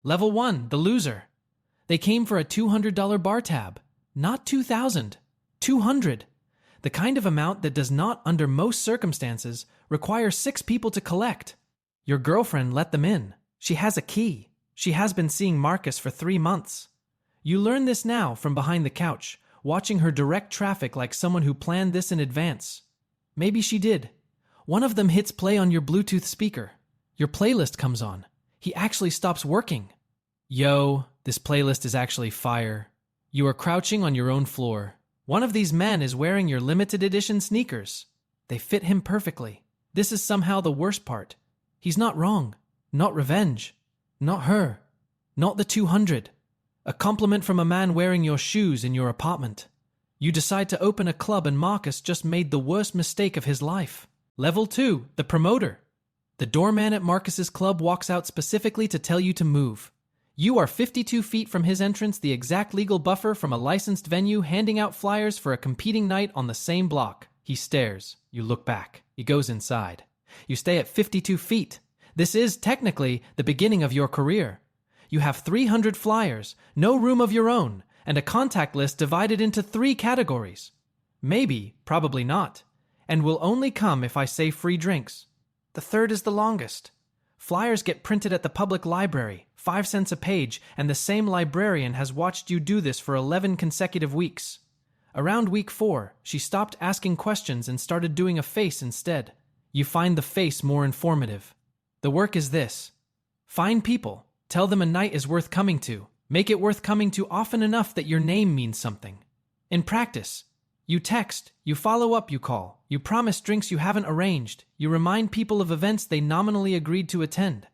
Level 1, the loser. They came for a $200 bar tab. Not 2,000. 200. The kind of amount that does not, under most circumstances, require 6 people to collect. Your girlfriend let them in. She has a key. She has been seeing Marcus for 3 months. You learn this now from behind the couch, watching her direct traffic like someone who planned this in advance. Maybe she did. One of them hits play on your Bluetooth speaker. Your playlist comes on. He actually stops working. Yo, this playlist is actually fire. You are crouching on your own floor. One of these men is wearing your limited edition sneakers. They fit him perfectly. This is somehow the worst part. He's not wrong. Not revenge. Not her. Not the 200. A compliment from a man wearing your shoes in your apartment. You decide to open a club and Marcus just made the worst mistake of his life. Level 2, the promoter. The doorman at Marcus's club walks out specifically to tell you to move. You are 52 feet from his entrance, the exact legal buffer from a licensed venue handing out flyers for a competing night on the same block. He stares. You look back. He goes inside. You stay at 52 feet. This is, technically, the beginning of your career. You have 300 flyers, no room of your own, and a contact list divided into 3 categories. Maybe, probably not, and will only come if I say free drinks. The third is the longest. Flyers get printed at the public library, 5 cents a page, and the same librarian has watched you do this for 11 consecutive weeks. Around week 4, she stopped asking questions and started doing a face instead. You find the face more informative. The work is this. Find people. Tell them a night is worth coming to. Make it worth coming to often enough that your name means something. In practice, you text, you follow up, you call, you promise drinks you haven't arranged, you remind people of events they nominally agreed to attend.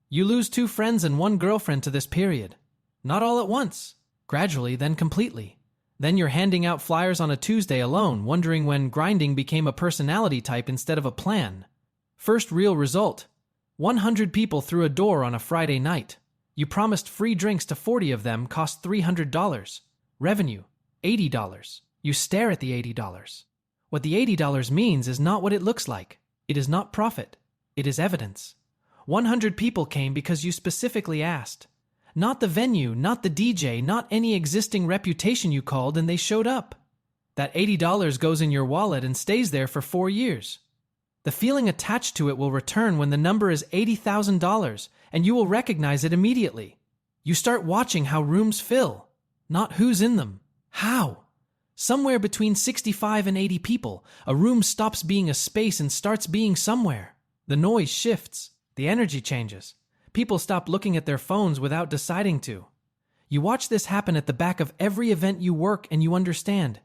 You lose 2 friends and 1 girlfriend to this period. Not all at once. Gradually, then completely. Then you're handing out flyers on a Tuesday alone, wondering when grinding became a personality type instead of a plan. First real result. 100 people through a door on a Friday night. You promised free drinks to 40 of them, cost $300. Revenue, $80. You stare at the $80. What the $80 means is not what it looks like. It is not profit. It is evidence. 100 people came because you specifically asked. Not the venue, not the DJ, not any existing reputation you called, and they showed up. That $80 goes in your wallet and stays there for 4 years. The feeling attached to it will return when the number is $80,000, and you will recognize it immediately. You start watching how rooms fill, not who's in them. How? Somewhere between 65 and 80 people, a room stops being a space and starts being somewhere. The noise shifts. The energy changes. People stop looking at their phones without deciding to. You watch this happen at the back of every event you work and you understand.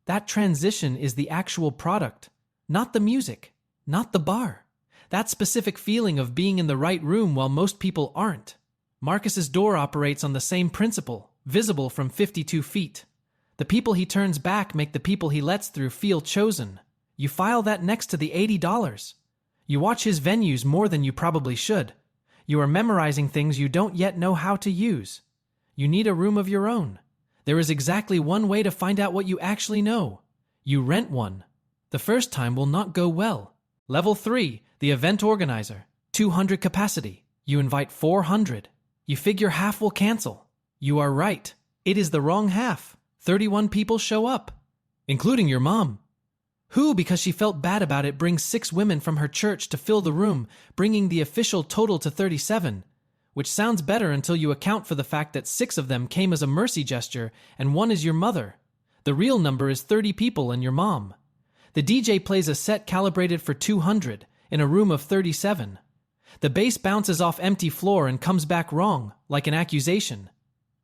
That transition is the actual product, not the music, not the bar. That specific feeling of being in the right room while most people aren't. Marcus's door operates on the same principle, visible from 52 feet. The people he turns back make the people he lets through feel chosen. You file that next to the $80. You watch his venues more than you probably should. You are memorizing things you don't yet know how to use. You need a room of your own. There is exactly one way to find out what you actually know. You rent one. The first time will not go well. Level 3, the event organizer. 200 capacity. You invite 400. You figure half will cancel. You are right. It is the wrong half. 31 people show up, including your mom. Who, because she felt bad about it, brings 6 women from her church to fill the room, bringing the official total to 37, which sounds better until you account for the fact that 6 of them came as a mercy gesture and 1 is your mother. The real number is 30 people and your mom. The DJ plays a set calibrated for 200 in a room of 37. The bass bounces off empty floor and comes back wrong, like an accusation.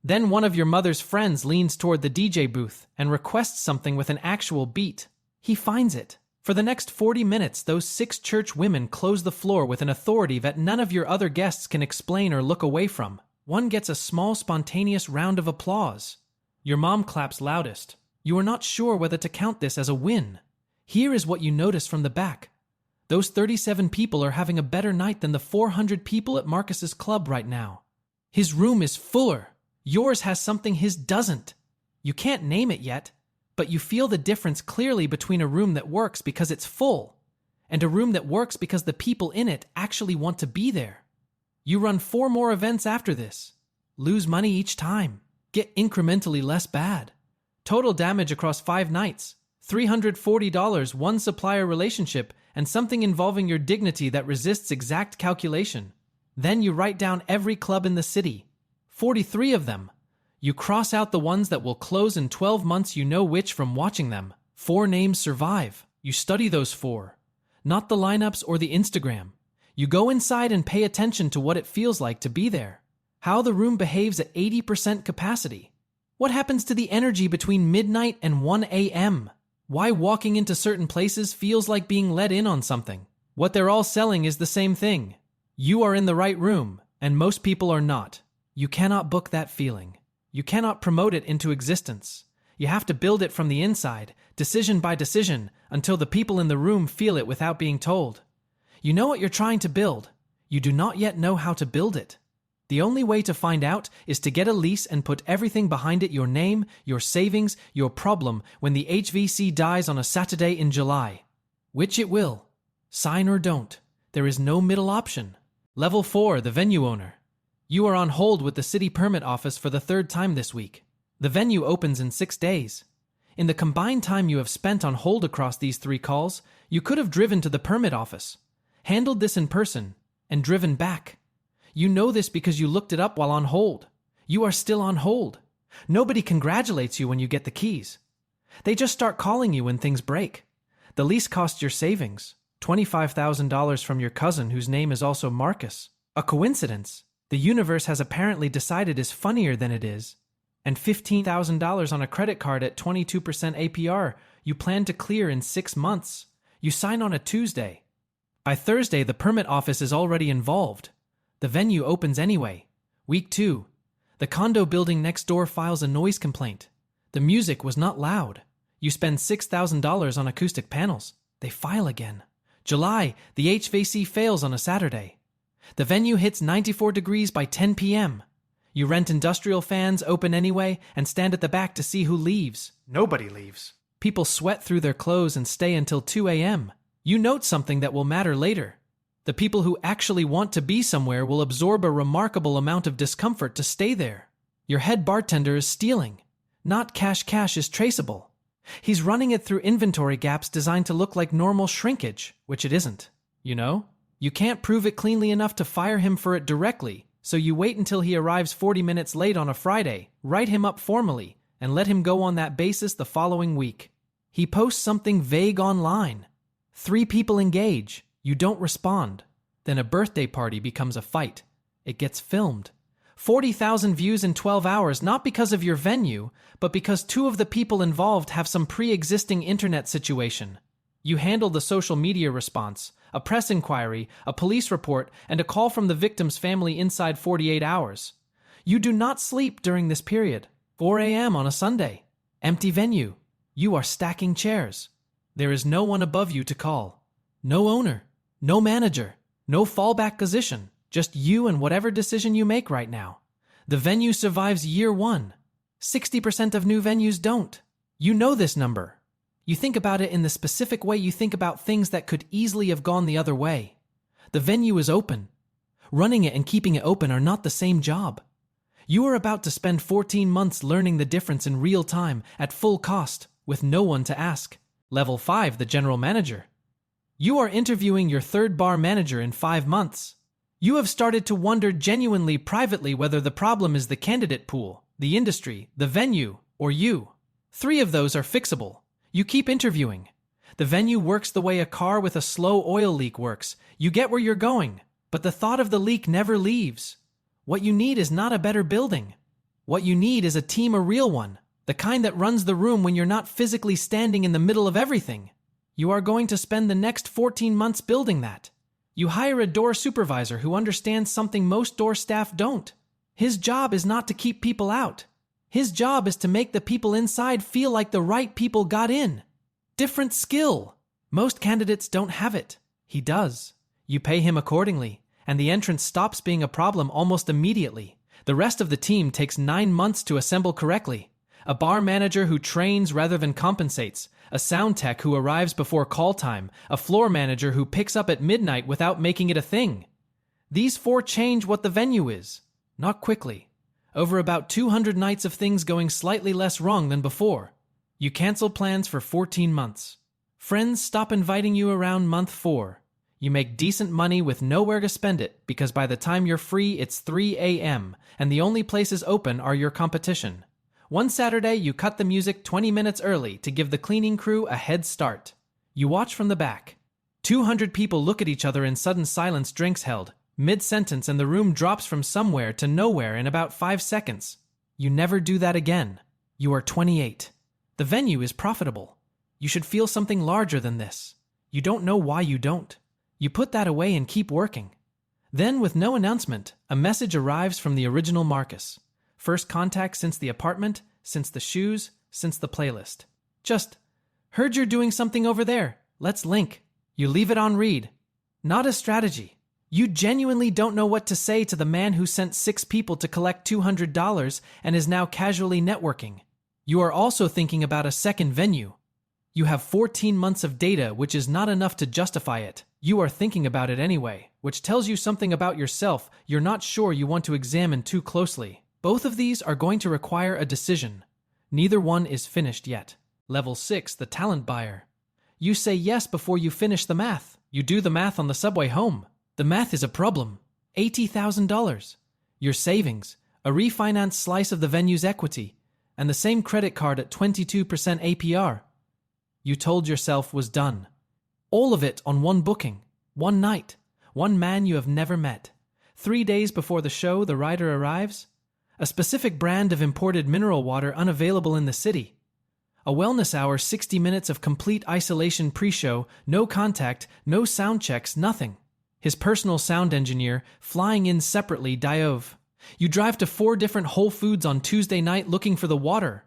Then one of your mother's friends leans toward the DJ booth and requests something with an actual beat. He finds it. For the next 40 minutes, those 6 church women close the floor with an authority that none of your other guests can explain or look away from. One gets a small, spontaneous round of applause. Your mom claps loudest. You are not sure whether to count this as a win. Here is what you notice from the back. Those 37 people are having a better night than the 400 people at Marcus's club right now. His room is fuller. Yours has something his doesn't. You can't name it yet, but you feel the difference clearly between a room that works because it's full and a room that works because the people in it actually want to be there. You run 4 more events after this. Lose money each time. Get incrementally less bad. Total damage across 5 nights. $340, one supplier relationship, and something involving your dignity that resists exact calculation. Then you write down every club in the city. 43 of them. You cross out the ones that will close in 12 months. You know which from watching them. 4 names survive. You study those 4. Not the lineups or the Instagram. You go inside and pay attention to what it feels like to be there. How the room behaves at 80% capacity. What happens to the energy between midnight and 1 a.m.? Why walking into certain places feels like being let in on something. What they're all selling is the same thing. You are in the right room, and most people are not. You cannot book that feeling. You cannot promote it into existence. You have to build it from the inside, decision by decision, until the people in the room feel it without being told. You know what you're trying to build. You do not yet know how to build it. The only way to find out is to get a lease and put everything behind it: your name, your savings, your problem when the HVC dies on a Saturday in July. Which it will. Sign or don't. There is no middle option. Level 4, the venue owner. You are on hold with the city permit office for the 3rd time this week. The venue opens in 6 days. In the combined time you have spent on hold across these 3 calls, you could have driven to the permit office, handled this in person, and driven back. You know this because you looked it up while on hold. You are still on hold. Nobody congratulates you when you get the keys. They just start calling you when things break. The lease costs your savings, $25,000 from your cousin whose name is also Marcus. A coincidence the universe has apparently decided is funnier than it is. And $15,000 on a credit card at 22% APR you plan to clear in 6 months. You sign on a Tuesday. By Thursday, the permit office is already involved. The venue opens anyway. Week 2. The condo building next door files a noise complaint. The music was not loud. You spend $6,000 on acoustic panels. They file again. July, the HVAC fails on a Saturday. The venue hits 94 degrees by 10 p.m. You rent industrial fans, open anyway, and stand at the back to see who leaves. Nobody leaves. People sweat through their clothes and stay until 2 a.m. You note something that will matter later. The people who actually want to be somewhere will absorb a remarkable amount of discomfort to stay there. Your head bartender is stealing. Not cash is traceable. He's running it through inventory gaps designed to look like normal shrinkage, which it isn't. You know? You can't prove it cleanly enough to fire him for it directly, so you wait until he arrives 40 minutes late on a Friday, write him up formally, and let him go on that basis the following week. He posts something vague online. 3 people engage. You don't respond. Then a birthday party becomes a fight. It gets filmed. 40,000 views in 12 hours, not because of your venue, but because 2 of the people involved have some pre-existing internet situation. You handle the social media response, a press inquiry, a police report, and a call from the victim's family inside 48 hours. You do not sleep during this period. 4 a.m. on a Sunday. Empty venue. You are stacking chairs. There is no one above you to call. No owner. No manager. No fallback position. Just you and whatever decision you make right now. The venue survives year 1. 60% of new venues don't. You know this number. You think about it in the specific way you think about things that could easily have gone the other way. The venue is open. Running it and keeping it open are not the same job. You are about to spend 14 months learning the difference in real time at full cost with no one to ask. Level 5, the general manager. You are interviewing your 3rd bar manager in 5 months. You have started to wonder genuinely privately whether the problem is the candidate pool, the industry, the venue, or you. 3 of those are fixable. You keep interviewing. The venue works the way a car with a slow oil leak works. You get where you're going, but the thought of the leak never leaves. What you need is not a better building. What you need is a team, a real one, the kind that runs the room when you're not physically standing in the middle of everything. You are going to spend the next 14 months building that. You hire a door supervisor who understands something most door staff don't. His job is not to keep people out. His job is to make the people inside feel like the right people got in. Different skill. Most candidates don't have it. He does. You pay him accordingly, and the entrance stops being a problem almost immediately. The rest of the team takes 9 months to assemble correctly. A bar manager who trains rather than compensates. A sound tech who arrives before call time. A floor manager who picks up at midnight without making it a thing. These 4 change what the venue is. Not quickly. Over about 200 nights of things going slightly less wrong than before. You cancel plans for 14 months. Friends stop inviting you around month 4. You make decent money with nowhere to spend it because by the time you're free, it's 3 a.m. and the only places open are your competition. One Saturday, you cut the music 20 minutes early to give the cleaning crew a head start. You watch from the back. 200 people look at each other in sudden silence, drinks held. Mid-sentence and the room drops from somewhere to nowhere in about 5 seconds. You never do that again. You are 28. The venue is profitable. You should feel something larger than this. You don't know why you don't. You put that away and keep working. Then, with no announcement, a message arrives from the original Marcus. First contact since the apartment, since the shoes, since the playlist. Just, heard you're doing something over there. Let's link. You leave it on read. Not a strategy. You genuinely don't know what to say to the man who sent 6 people to collect $200 and is now casually networking. You are also thinking about a second venue. You have 14 months of data, which is not enough to justify it. You are thinking about it anyway, which tells you something about yourself you're not sure you want to examine too closely. Both of these are going to require a decision. Neither one is finished yet. Level 6, the talent buyer. You say yes before you finish the math. You do the math on the subway home. The math is a problem. $80,000. Your savings, a refinanced slice of the venue's equity, and the same credit card at 22% APR. You told yourself was done. All of it on one booking, one night, one man you have never met. 3 days before the show, the rider arrives. A specific brand of imported mineral water unavailable in the city. A wellness hour, 60 minutes of complete isolation pre-show, no contact, no sound checks, nothing. His personal sound engineer, flying in separately, Diove. You drive to 4 different Whole Foods on Tuesday night looking for the water.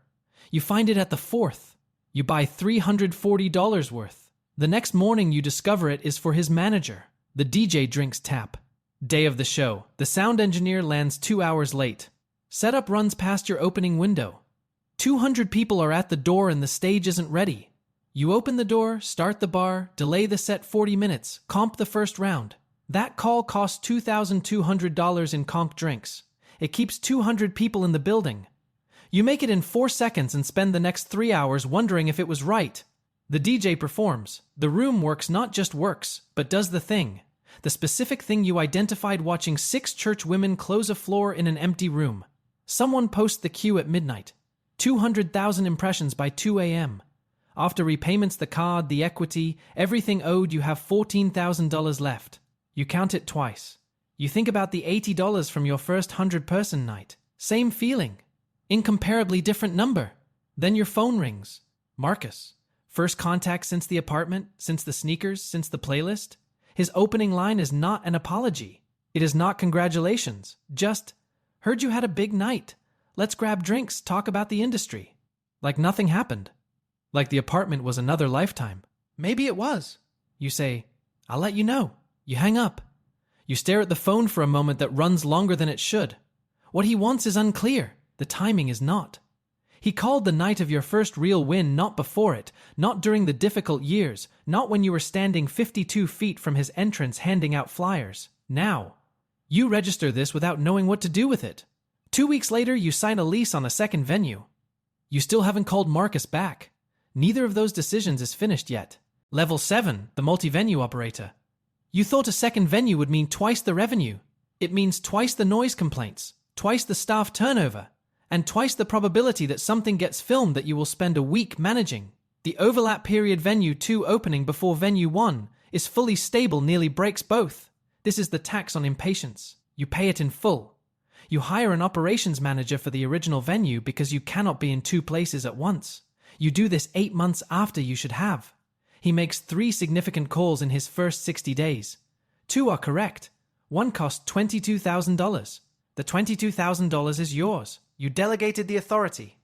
You find it at the 4th. You buy $340 worth. The next morning you discover it is for his manager. The DJ drinks tap. Day of the show. The sound engineer lands 2 hours late. Setup runs past your opening window. 200 people are at the door and the stage isn't ready. You open the door, start the bar, delay the set 40 minutes, comp the first round. That call costs $2,200 in comp drinks. It keeps 200 people in the building. You make it in 4 seconds and spend the next 3 hours wondering if it was right. The DJ performs. The room works, not just works, but does the thing. The specific thing you identified watching 6 church women close a floor in an empty room. Someone posts the queue at midnight. 200,000 impressions by 2 a.m. After repayments, the card, the equity, everything owed, you have $14,000 left. You count it twice. You think about the $80 from your first 100-person night. Same feeling. Incomparably different number. Then your phone rings. Marcus. First contact since the apartment, since the sneakers, since the playlist. His opening line is not an apology. It is not congratulations. Just, heard you had a big night. Let's grab drinks, talk about the industry. Like nothing happened. Like the apartment was another lifetime. Maybe it was. You say, I'll let you know. You hang up. You stare at the phone for a moment that runs longer than it should. What he wants is unclear. The timing is not. He called the night of your first real win, not before it, not during the difficult years, not when you were standing 52 feet from his entrance handing out flyers. Now. You register this without knowing what to do with it. 2 weeks later, you sign a lease on a second venue. You still haven't called Marcus back. Neither of those decisions is finished yet. Level 7, the multi-venue operator. You thought a second venue would mean twice the revenue. It means twice the noise complaints, twice the staff turnover, and twice the probability that something gets filmed that you will spend a week managing. The overlap period venue 2 opening before venue 1 is fully stable, nearly breaks both. This is the tax on impatience. You pay it in full. You hire an operations manager for the original venue because you cannot be in 2 places at once. You do this 8 months after you should have. He makes 3 significant calls in his first 60 days. 2 are correct. 1 cost $22,000. The $22,000 is yours. You delegated the authority.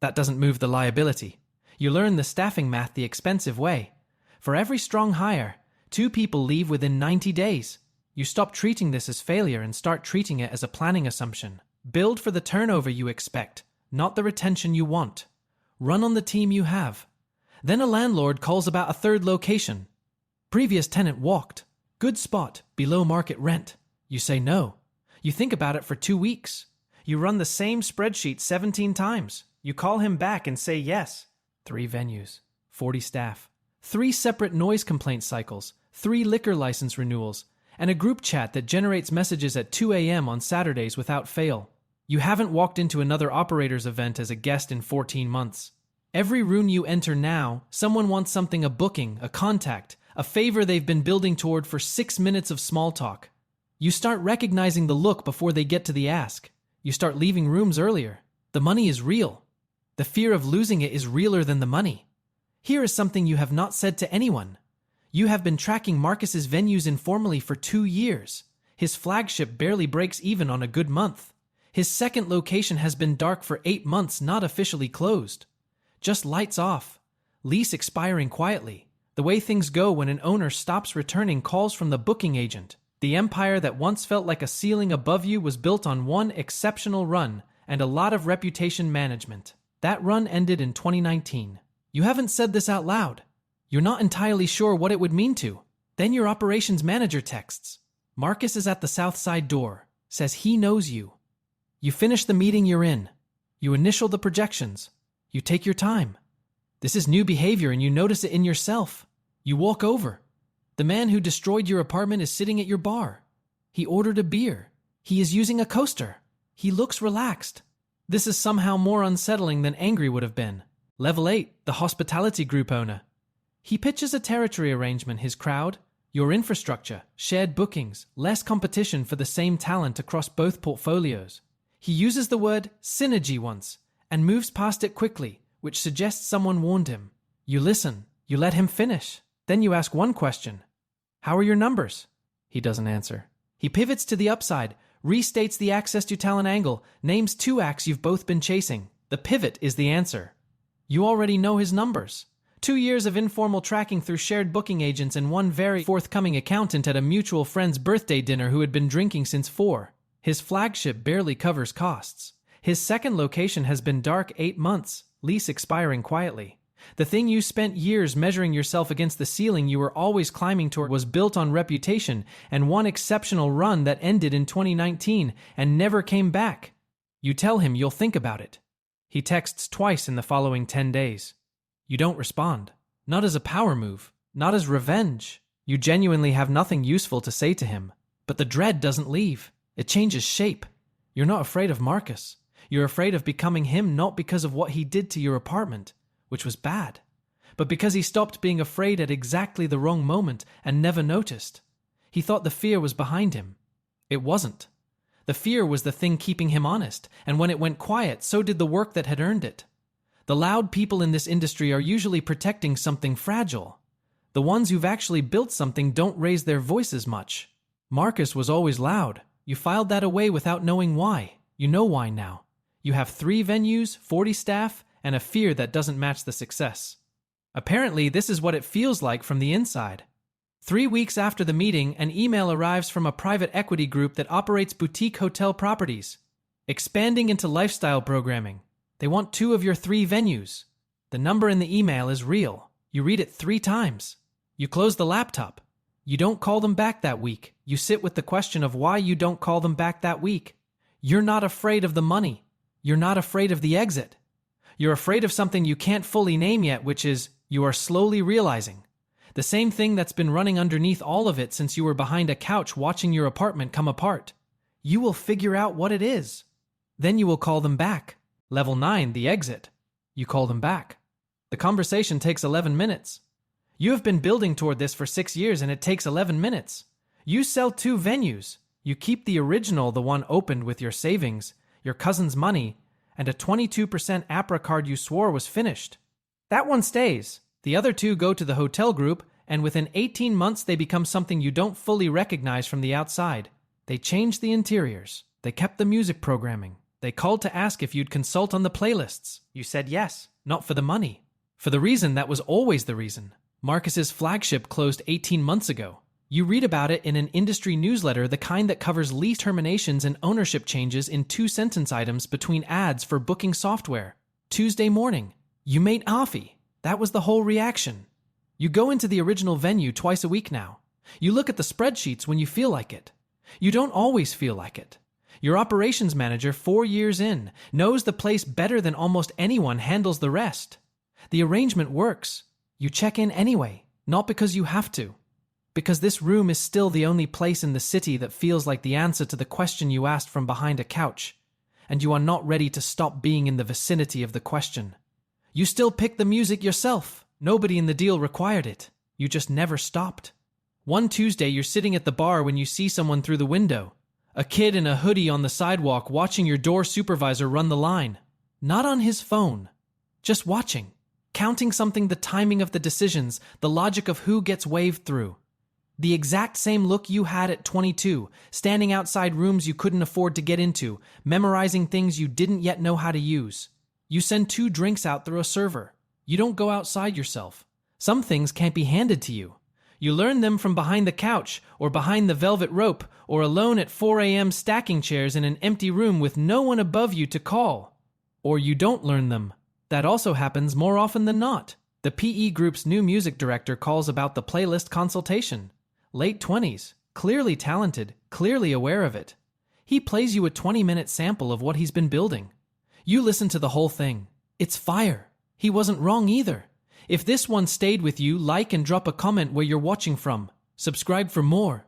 That doesn't move the liability. You learn the staffing math the expensive way. For every strong hire, 2 people leave within 90 days. You stop treating this as failure and start treating it as a planning assumption. Build for the turnover you expect, not the retention you want. Run on the team you have. Then a landlord calls about a 3rd location. Previous tenant walked. Good spot, below market rent. You say no. You think about it for 2 weeks. You run the same spreadsheet 17 times. You call him back and say yes. 3 venues, 40 staff, 3 separate noise complaint cycles, 3 liquor license renewals, and a group chat that generates messages at 2 a.m. on Saturdays without fail. You haven't walked into another operator's event as a guest in 14 months. Every room you enter now, someone wants something, a booking, a contact, a favor they've been building toward for 6 minutes of small talk. You start recognizing the look before they get to the ask. You start leaving rooms earlier. The money is real. The fear of losing it is realer than the money. Here is something you have not said to anyone. You have been tracking Marcus's venues informally for 2 years. His flagship barely breaks even on a good month. His second location has been dark for 8 months, not officially closed. Just lights off. Lease expiring quietly. The way things go when an owner stops returning calls from the booking agent. The empire that once felt like a ceiling above you was built on one exceptional run and a lot of reputation management. That run ended in 2019. You haven't said this out loud. You're not entirely sure what it would mean to. Then your operations manager texts. Marcus is at the south side door. Says he knows you. You finish the meeting you're in. You initial the projections. You take your time. This is new behavior and you notice it in yourself. You walk over. The man who destroyed your apartment is sitting at your bar. He ordered a beer. He is using a coaster. He looks relaxed. This is somehow more unsettling than angry would have been. Level 8, the hospitality group owner. He pitches a territory arrangement, his crowd, your infrastructure, shared bookings, less competition for the same talent across both portfolios. He uses the word synergy once and moves past it quickly, which suggests someone warned him. You listen. You let him finish. Then you ask one question. How are your numbers? He doesn't answer. He pivots to the upside, restates the access to talent angle, names 2 acts you've both been chasing. The pivot is the answer. You already know his numbers. 2 years of informal tracking through shared booking agents and one very forthcoming accountant at a mutual friend's birthday dinner who had been drinking since 4. His flagship barely covers costs. His second location has been dark 8 months, lease expiring quietly. The thing you spent years measuring yourself against, the ceiling you were always climbing toward, was built on reputation and one exceptional run that ended in 2019 and never came back. You tell him you'll think about it. He texts twice in the following 10 days. You don't respond. Not as a power move, not as revenge. You genuinely have nothing useful to say to him. But the dread doesn't leave. It changes shape. You're not afraid of Marcus. You're afraid of becoming him, not because of what he did to your apartment, which was bad, but because he stopped being afraid at exactly the wrong moment and never noticed. He thought the fear was behind him. It wasn't. The fear was the thing keeping him honest, and when it went quiet, so did the work that had earned it. The loud people in this industry are usually protecting something fragile. The ones who've actually built something don't raise their voices much. Marcus was always loud. You filed that away without knowing why. You know why now. You have 3 venues, 40 staff, and a fear that doesn't match the success. Apparently, this is what it feels like from the inside. 3 weeks after the meeting, an email arrives from a private equity group that operates boutique hotel properties, expanding into lifestyle programming. They want 2 of your 3 venues. The number in the email is real. You read it 3 times. You close the laptop. You don't call them back that week. You sit with the question of why you don't call them back that week. You're not afraid of the money. You're not afraid of the exit. You're afraid of something you can't fully name yet, which is, you are slowly realizing. The same thing that's been running underneath all of it since you were behind a couch watching your apartment come apart. You will figure out what it is. Then you will call them back. Level 9, the exit. You call them back. The conversation takes 11 minutes. You have been building toward this for 6 years and it takes 11 minutes. You sell 2 venues. You keep the original, the one opened with your savings, your cousin's money, and a 22% APRA card you swore was finished. That one stays. The other 2 go to the hotel group, and within 18 months they become something you don't fully recognize from the outside. They changed the interiors. They kept the music programming. They called to ask if you'd consult on the playlists. You said yes, not for the money. For the reason that was always the reason. Marcus's flagship closed 18 months ago. You read about it in an industry newsletter, the kind that covers lease terminations and ownership changes in 2-sentence items between ads for booking software. Tuesday morning. You made coffee. That was the whole reaction. You go into the original venue twice a week now. You look at the spreadsheets when you feel like it. You don't always feel like it. Your operations manager, 4 years in, knows the place better than almost anyone handles the rest. The arrangement works. You check in anyway, not because you have to. Because this room is still the only place in the city that feels like the answer to the question you asked from behind a couch, and you are not ready to stop being in the vicinity of the question. You still pick the music yourself. Nobody in the deal required it. You just never stopped. One Tuesday, you're sitting at the bar when you see someone through the window. A kid in a hoodie on the sidewalk watching your door supervisor run the line. Not on his phone. Just watching. Counting something, the timing of the decisions, the logic of who gets waved through. The exact same look you had at 22, standing outside rooms you couldn't afford to get into, memorizing things you didn't yet know how to use. You send 2 drinks out through a server. You don't go outside yourself. Some things can't be handed to you. You learn them from behind the couch, or behind the velvet rope, or alone at 4 a.m. stacking chairs in an empty room with no one above you to call. Or you don't learn them. That also happens more often than not. The PE group's new music director calls about the playlist consultation. Late 20s, clearly talented, clearly aware of it. He plays you a 20-minute sample of what he's been building. You listen to the whole thing. It's fire. He wasn't wrong either. If this one stayed with you, like and drop a comment where you're watching from. Subscribe for more.